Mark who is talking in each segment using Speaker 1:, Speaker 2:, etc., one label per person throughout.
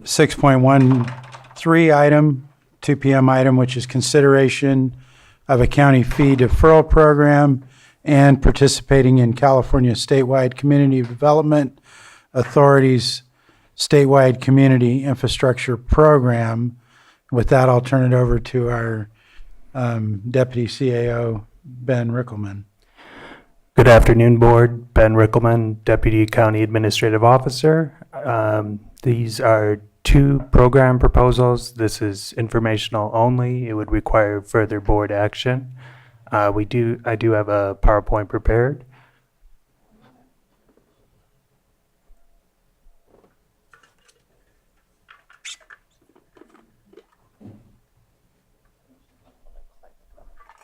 Speaker 1: 6.13 item, 2 p.m. item, which is consideration of a county fee deferral program and participating in California Statewide Community Development Authority's Statewide Community Infrastructure Program. With that, I'll turn it over to our Deputy CAO, Ben Rickelman.
Speaker 2: Good afternoon, Board. Ben Rickelman, Deputy County Administrative Officer. These are 2 program proposals. This is informational only. It would require further board action. I do have a PowerPoint prepared.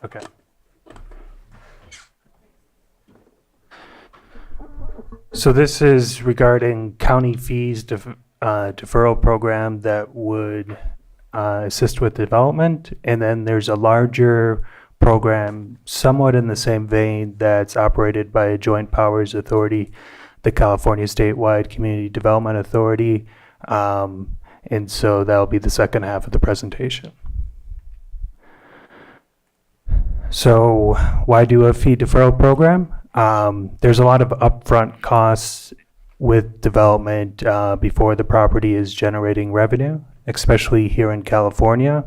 Speaker 2: Okay. So this is regarding county fees deferral program that would assist with development. And then there's a larger program somewhat in the same vein that's operated by a joint powers authority, the California Statewide Community Development Authority. And so that'll be the second half of the presentation. So why do a fee deferral program? There's a lot of upfront costs with development before the property is generating revenue, especially here in California.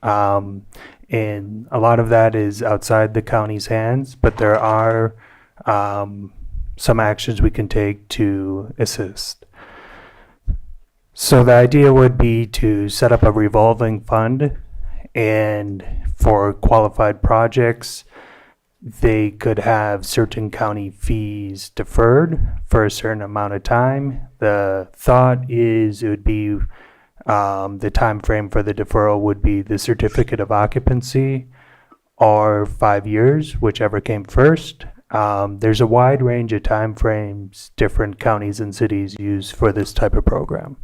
Speaker 2: And a lot of that is outside the county's hands, but there are some actions we can take to assist. So the idea would be to set up a revolving fund, and for qualified projects, they could have certain county fees deferred for a certain amount of time. The thought is it would be the time frame for the deferral would be the certificate of occupancy or 5 years, whichever came first. There's a wide range of time frames different counties and cities use for this type of program.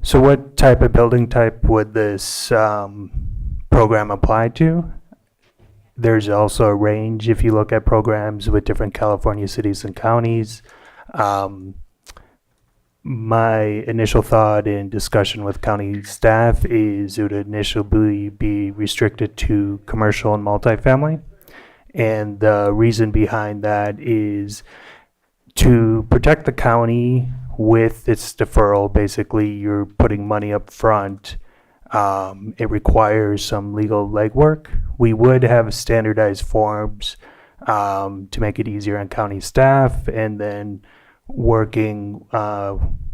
Speaker 2: So what type of building type would this program apply to? There's also a range if you look at programs with different California cities and counties. My initial thought in discussion with county staff is it would initially be restricted to commercial and multifamily. And the reason behind that is to protect the county with its deferral. Basically, you're putting money up front. It requires some legal legwork. We would have standardized forms to make it easier on county staff, and then working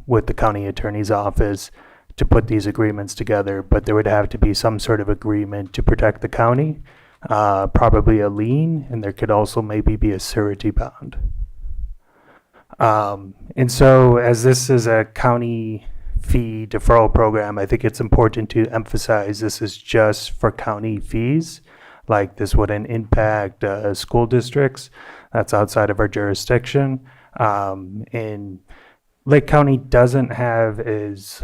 Speaker 2: with the county attorney's office to put these agreements together. But there would have to be some sort of agreement to protect the county, probably a lien, and there could also maybe be a surety bond. And so as this is a county fee deferral program, I think it's important to emphasize this is just for county fees. Like, this wouldn't impact school districts. That's outside of our jurisdiction. And Lake County doesn't have as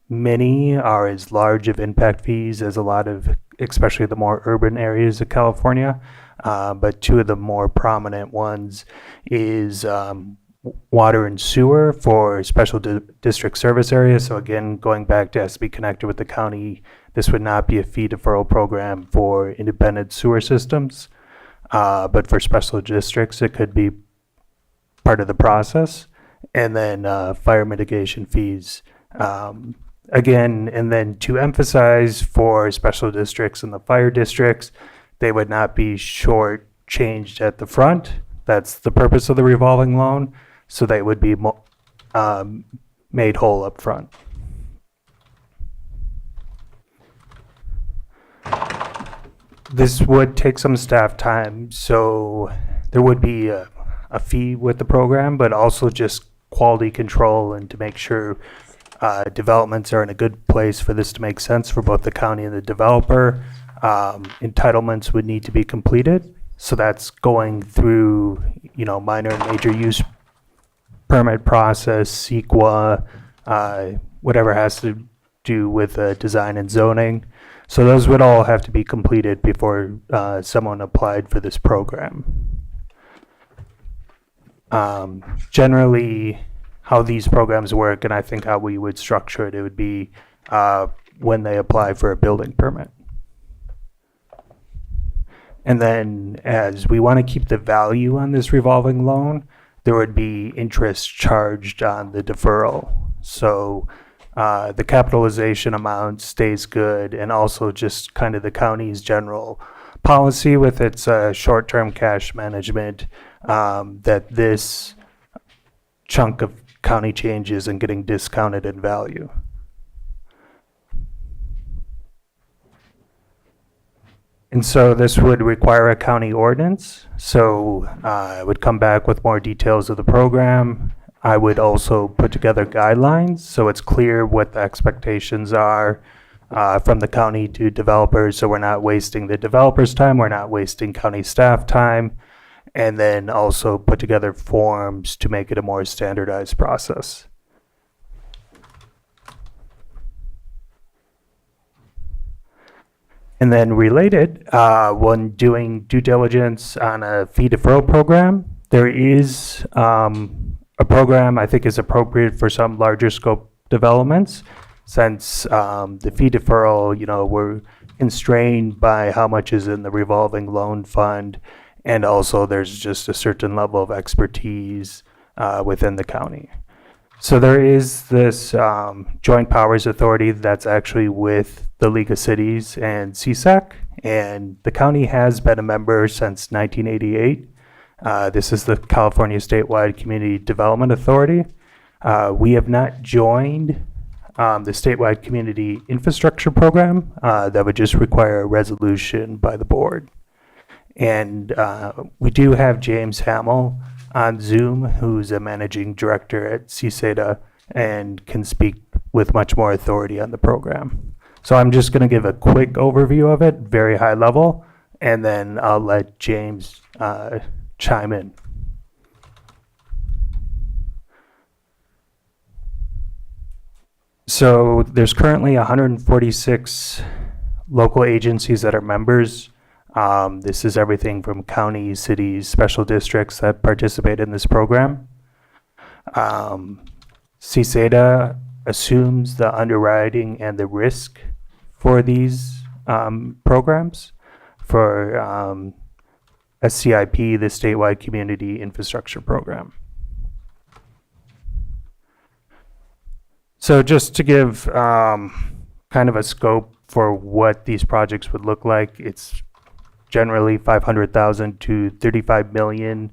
Speaker 2: many or as large of impact fees as a lot of, especially the more urban areas of California. But 2 of the more prominent ones is water and sewer for special district service areas. So again, going back to has to be connected with the county, this would not be a fee deferral program for independent sewer systems, but for special districts, it could be part of the process. And then fire mitigation fees. Again, and then to emphasize for special districts and the fire districts, they would not be short-changed at the front. That's the purpose of the revolving loan. So they would be made whole up front. This would take some staff time, so there would be a fee with the program, but also just quality control and to make sure developments are in a good place for this to make sense for both the county and the developer. Entitlements would need to be completed. So that's going through, minor and major use permit process, CEQA, whatever has to do with design and zoning. So those would all have to be completed before someone applied for this program. Generally, how these programs work, and I think how we would structure it, it would be when they apply for a building permit. And then as we want to keep the value on this revolving loan, there would be interest charged on the deferral. So the capitalization amount stays good, and also just kind of the county's general policy with its short-term cash management, that this chunk of county change isn't getting discounted in value. And so this would require a county ordinance. So I would come back with more details of the program. I would also put together guidelines so it's clear what the expectations are from the county to developers, so we're not wasting the developers' time, we're not wasting county staff time, and then also put together forms to make it a more standardized process. And then related, when doing due diligence on a fee deferral program, there is a program I think is appropriate for some larger scope developments, since the fee deferral, we're constrained by how much is in the revolving loan fund, and also there's just a certain level of expertise within the county. So there is this joint powers authority that's actually with the League of Cities and CSAC, and the county has been a member since 1988. This is the California Statewide Community Development Authority. We have not joined the Statewide Community Infrastructure Program. That would just require a resolution by the board. And we do have James Hamill on Zoom, who's a managing director at CSADA and can speak with much more authority on the program. So I'm just going to give a quick overview of it, very high level, and then I'll let James chime in. So there's currently 146 local agencies that are members. This is everything from counties, cities, special districts that participate in this program. CSADA assumes the underwriting and the risk for these programs for SCIP, the Statewide Community Infrastructure Program. So just to give kind of a scope for what these projects would look like, it's generally $500,000 to $35 million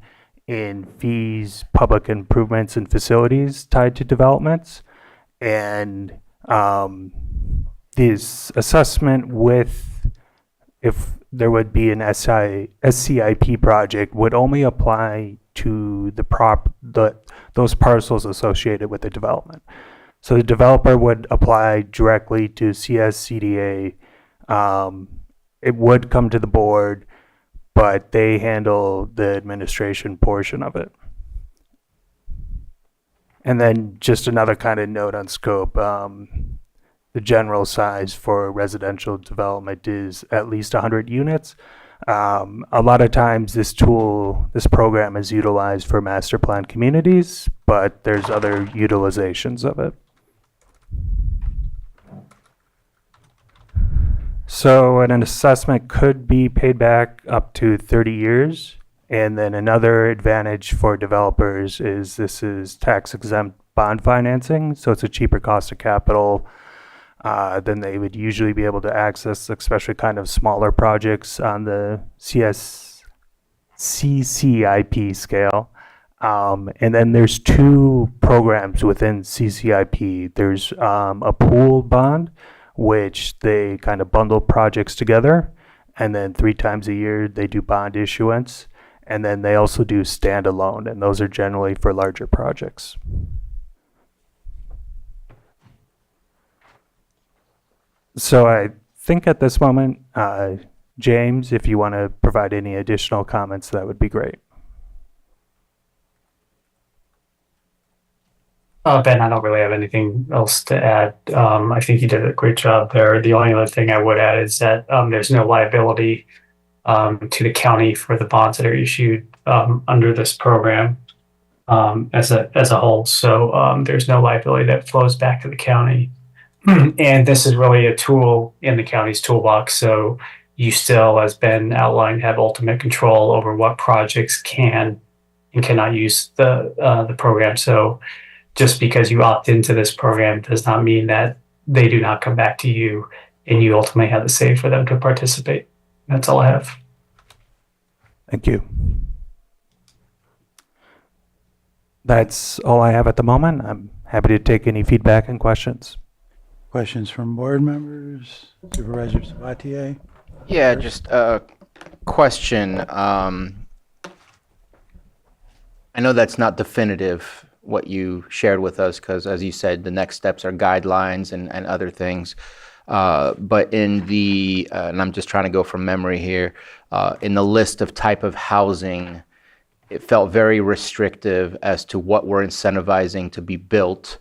Speaker 2: in fees, public improvements, and facilities tied to developments. And this assessment with, if there would be an SCIP project, would only apply to those parcels associated with the development. So the developer would apply directly to CSCDA. It would come to the board, but they handle the administration portion of it. And then just another kind of note on scope, the general size for residential development is at least 100 units. A lot of times this program is utilized for master plan communities, but there's other utilizations of it. So an assessment could be paid back up to 30 years. And then another advantage for developers is this is tax exempt bond financing. So it's a cheaper cost of capital than they would usually be able to access, especially kind of smaller projects on the CCIP scale. And then there's two programs within CCIP. There's a pool bond, which they kind of bundle projects together, and then 3 times a year they do bond issuance, and then they also do standalone, and those are generally for larger projects. So I think at this moment, James, if you want to provide any additional comments, that would be great.
Speaker 3: Ben, I don't really have anything else to add. I think you did a great job there. The only other thing I would add is that there's no liability to the county for the bonds that are issued under this program. as a whole. So there's no liability that flows back to the county. And this is really a tool in the county's toolbox. So you still, as Ben outlined, have ultimate control over what projects can and cannot use the program. So just because you opt into this program does not mean that they do not come back to you and you ultimately have the say for them to participate. That's all I have.
Speaker 2: Thank you. That's all I have at the moment. I'm happy to take any feedback and questions.
Speaker 1: Questions from board members? Supervisor Sabatier?
Speaker 4: Yeah, just a question. I know that's not definitive, what you shared with us, because as you said, the next steps are guidelines and other things. But in the, and I'm just trying to go from memory here, in the list of type of housing, it felt very restrictive as to what we're incentivizing to be built,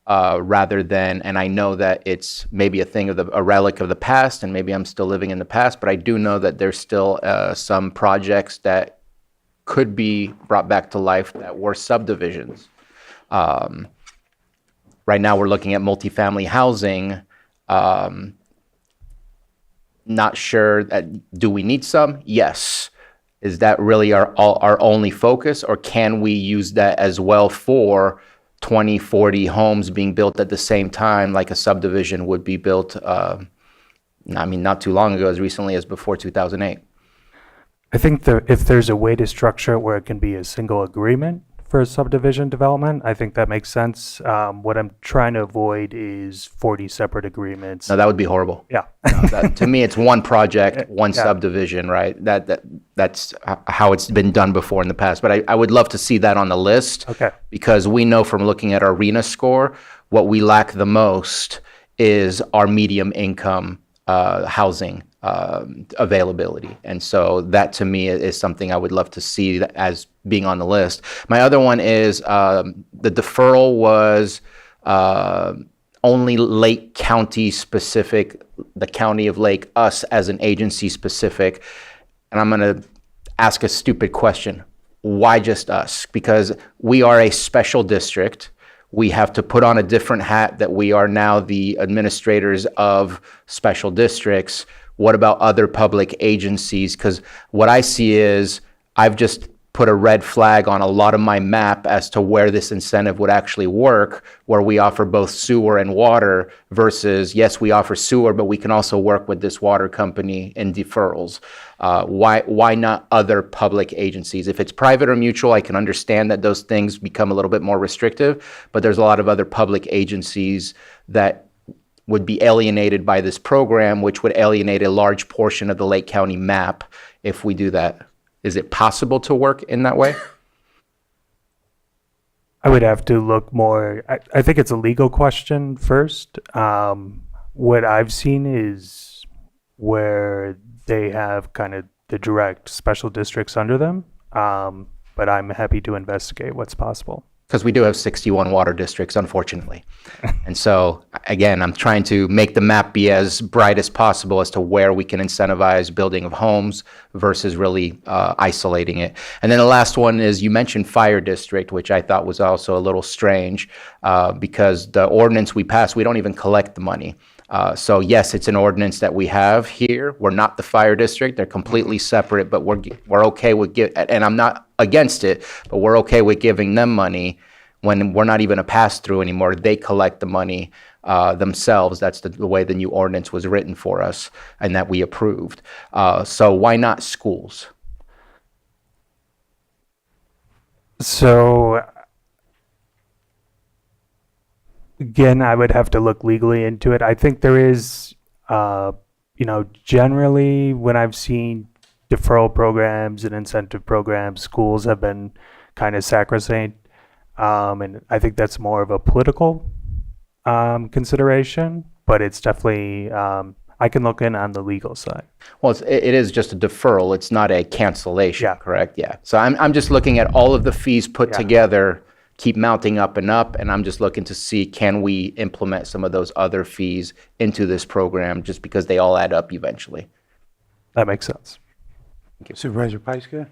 Speaker 4: rather than, and I know that it's maybe a relic of the past, and maybe I'm still living in the past, but I do know that there's still some projects that could be brought back to life that were subdivisions. Right now, we're looking at multifamily housing. Not sure that, do we need some? Yes. Is that really our only focus, or can we use that as well for 20, 40 homes being built at the same time, like a subdivision would be built, not too long ago, as recently as before 2008?
Speaker 2: I think if there's a way to structure it where it can be a single agreement for a subdivision development, I think that makes sense. What I'm trying to avoid is 40 separate agreements.
Speaker 4: No, that would be horrible.
Speaker 2: Yeah.
Speaker 4: To me, it's one project, one
Speaker 2: Yeah.
Speaker 4: subdivision, right? That's how it's been done before in the past. But I would love to see that on the list.
Speaker 2: Okay.
Speaker 4: Because we know from looking at our RENA score, what we lack the most is our medium income housing availability. And so that to me is something I would love to see that as being on the list. My other one is the deferral was only Lake County specific, the county of Lake, us as an agency specific. And I'm going to ask a stupid question. Why just us? Because we are a special district. We have to put on a different hat that we are now the administrators of special districts. What about other public agencies? Because what I see is I've just put a red flag on a lot of my map as to where this incentive would actually work, where we offer both sewer and water versus, yes, we offer sewer, but we can also work with this water company in deferrals. Why not other public agencies? If it's private or mutual, I can understand that those things become a little bit more restrictive, but there's a lot of other public agencies that would be alienated by this program, which would alienate a large portion of the Lake County map if we do that. Is it possible to work in that way?
Speaker 2: I would have to look more. I think it's a legal question first. What I've seen is where they have kind of the direct special districts under them, but I'm happy to investigate what's possible.
Speaker 4: Because we do have 61 water districts, unfortunately. And so, again, I'm trying to make the map be as bright as possible as to where we can incentivize building of homes versus really isolating it. And then the last one is, you mentioned fire district, which I thought was also a little strange because the ordinance we passed, we don't even collect the money. So yes, it's an ordinance that we have here. We're not the fire district. They're completely separate, but we're okay with and I'm not against it, but we're okay with giving them money when we're not even a pass-through anymore. They collect the money themselves. That's the way the new ordinance was written for us and that we approved. So why not schools?
Speaker 2: So again, I would have to look legally into it. I think there is, generally when I've seen deferral programs and incentive programs, schools have been kind of sacrosanct. And I think that's more of a political consideration, but it's definitely, I can look in on the legal side.
Speaker 4: Well, it is just a deferral. It's not a cancellation,
Speaker 2: Yeah.
Speaker 4: correct? Yeah. So I'm just looking at all of the fees put
Speaker 2: Yeah.
Speaker 4: together, keep mounting up, and I'm just looking to see, can we implement some of those other fees into this program just because they all add up eventually.
Speaker 2: That makes sense.
Speaker 1: Supervisor Pyska?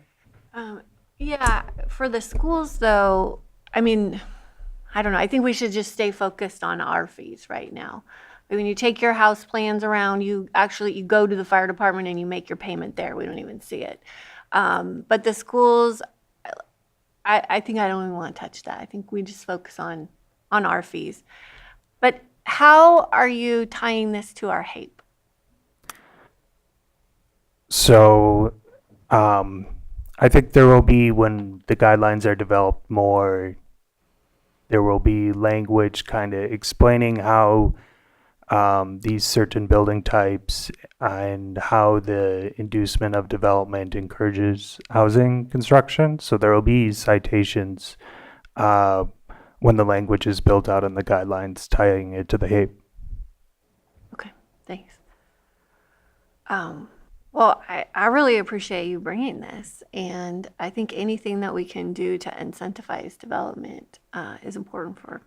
Speaker 5: Yeah, for the schools though, I mean, I don't know. I think we should just stay focused on our fees right now. When you take your house plans around, you go to the fire department and you make your payment there. We don't even see it. But the schools, I think I don't even want to touch that. I think we just focus on our fees. But how are you tying this to our HAPE?
Speaker 2: So, I think there will be, when the guidelines are developed more, there will be language kind of explaining how these certain building types and how the inducement of development encourages housing construction. So there will be citations when the language is built out in the guidelines tying it to the HAPE.
Speaker 5: Okay, thanks. Well, I really appreciate you bringing this, and I think anything that we can do to incentivize development is important for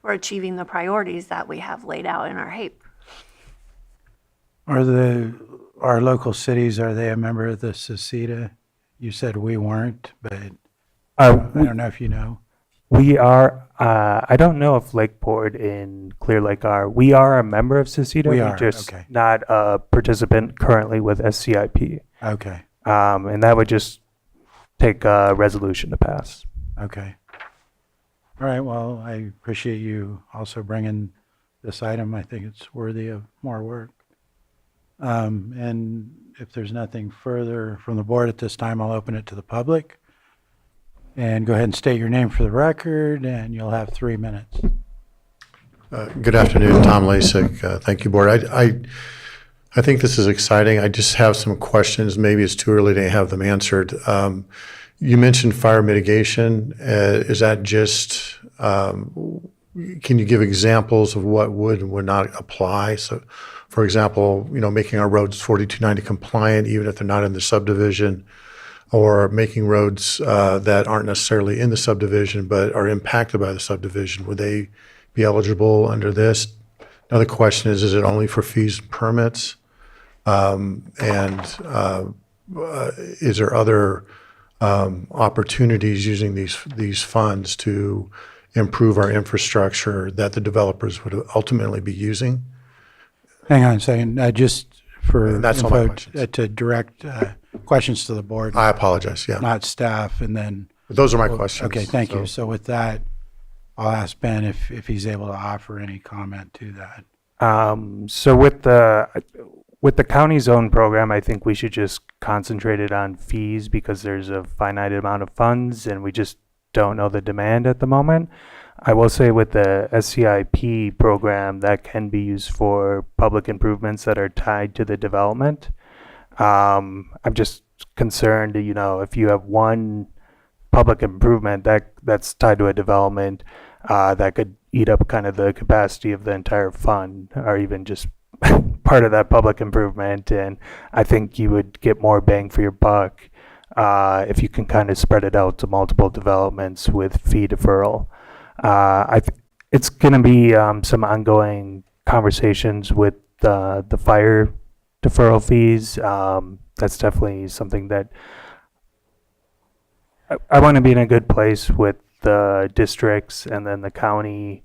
Speaker 5: achieving the priorities that we have laid out in our HAPE.
Speaker 1: Our local cities, are they a member of the SECETA? You said we weren't, but I don't know if you know.
Speaker 2: We are, I don't know if Lakeport and Clear Lake are. We are a member of SECETA.
Speaker 1: We
Speaker 2: We're
Speaker 1: are,
Speaker 2: just
Speaker 1: okay.
Speaker 2: not a participant currently with SCIP.
Speaker 1: Okay,
Speaker 2: And that would just take a resolution to pass.
Speaker 1: okay. All right, well, I appreciate you also bringing this item. I think it's worthy of more work. And if there's nothing further from the board at this time, I'll open it to the public. And go ahead and state your name for the record, and you'll have 3 minutes.
Speaker 6: Good afternoon, Tom Lasik. Thank you, Board. I think this is exciting. I just have some questions. Maybe it's too early to have them answered. You mentioned fire mitigation. Is that just, can you give examples of what would and would not apply? So, for example, making our roads 4290 compliant, even if they're not in the subdivision, or making roads that aren't necessarily in the subdivision but are impacted by the subdivision. Would they be eligible under this? Another question is it only for fees and permits? Is there other opportunities using these funds to improve our infrastructure that the developers would ultimately be using?
Speaker 1: Hang on a second, just for
Speaker 6: And that's all my
Speaker 1: info,
Speaker 6: questions.
Speaker 1: to direct questions to the board,
Speaker 6: I apologize, yeah.
Speaker 1: not staff, and then.
Speaker 6: Those are my questions.
Speaker 1: Okay, thank you.
Speaker 6: So-
Speaker 1: So with that, I'll ask Ben if he's able to offer any comment to that.
Speaker 2: So with the county zone program, I think we should just concentrate it on fees because there's a finite amount of funds and we just don't know the demand at the moment. I will say with the SCIP program, that can be used for public improvements that are tied to the development. I'm just concerned, if you have one public improvement that's tied to a development, that could eat up kind of the capacity of the entire fund, or even just part of that public improvement. And I think you would get more bang for your buck if you can kind of spread it out to multiple developments with fee deferral. It's going to be some ongoing conversations with the fire deferral fees. That's definitely something that I want to be in a good place with the districts and then the county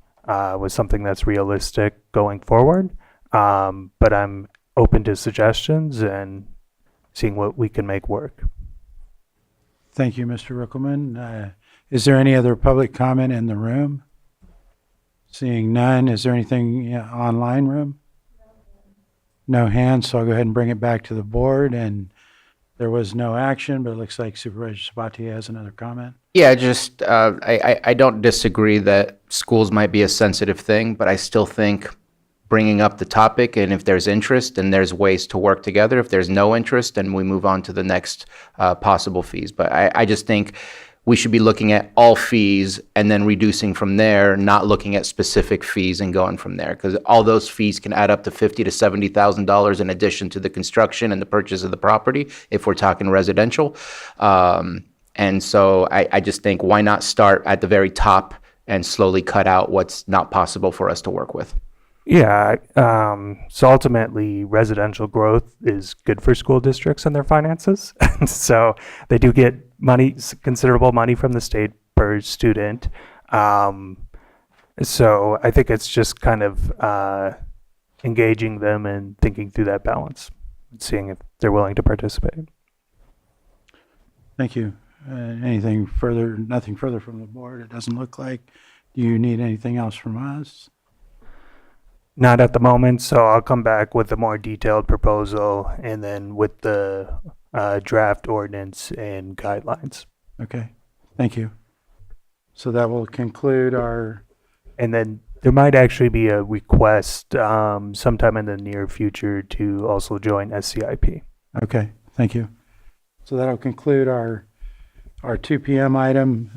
Speaker 2: with something that's realistic going forward. But I'm open to suggestions and seeing what we can make work.
Speaker 1: Thank you, Mr. Rickelman. Is there any other public comment in the room? Seeing none, is there anything online room? No hands, so I'll go ahead and bring it back to the board. And there was no action, but it looks like Supervisor Sabatier has another comment.
Speaker 4: Yeah, just I don't disagree that schools might be a sensitive thing, but I still think bringing up the topic, and if there's interest, then there's ways to work together. If there's no interest, then we move on to the next possible fees. But I just think we should be looking at all fees and then reducing from there, not looking at specific fees and going from there, because all those fees can add up to $50,000 to $70,000 in addition to the construction and the purchase of the property if we're talking residential. And so I just think, why not start at the very top and slowly cut out what's not possible for us to work with?
Speaker 2: Yeah, so ultimately, residential growth is good for school districts and their finances. So they do get considerable money from the state per student. So I think it's just kind of engaging them and thinking through that balance, and seeing if they're willing to participate.
Speaker 1: Thank you. Anything further? Nothing further from the board, it doesn't look like. Do you need anything else from us?
Speaker 2: Not at the moment, so I'll come back with a more detailed proposal and then with the draft ordinance and guidelines.
Speaker 1: Okay, thank you. So that will conclude our,
Speaker 2: And then there might actually be a request sometime in the near future to also join SCIP.
Speaker 1: okay, thank you. So that'll conclude our 2 p.m. item.